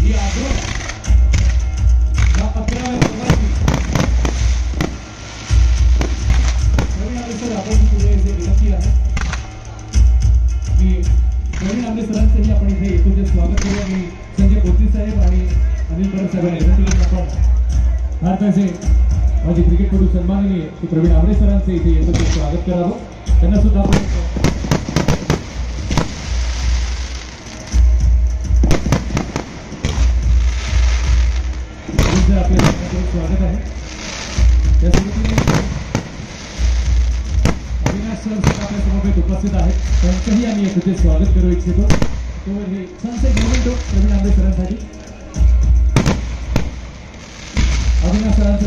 ही आग्रह या 11व्या वर्गाची प्रवीण आंबे सर आपण पुढे जे विनंती आहे की प्रवीण आंबे सरांचंही आपण इथे येतो स्वागत करूया. मी संजय पोत्री साहेब आणि अनिल परब साहेबांना विनंती करतो आपण भारताचे माझे क्रिकेटपटू सन्माननीय श्री प्रवीण आंबे सरांचे इथे येतो ते स्वागत करावं. त्यांना सुद्धा आपण आपल्या स्वागत आहे. या समितीने अविनाश सर सुद्धा आपल्या समवेत उपस्थित आहेत. त्यांचंही आम्ही येथे स्वागत करू इच्छितो. तो हे सनसेट मोमेंट प्रवीण आंबे सरांसाठी अविनाश सरांचं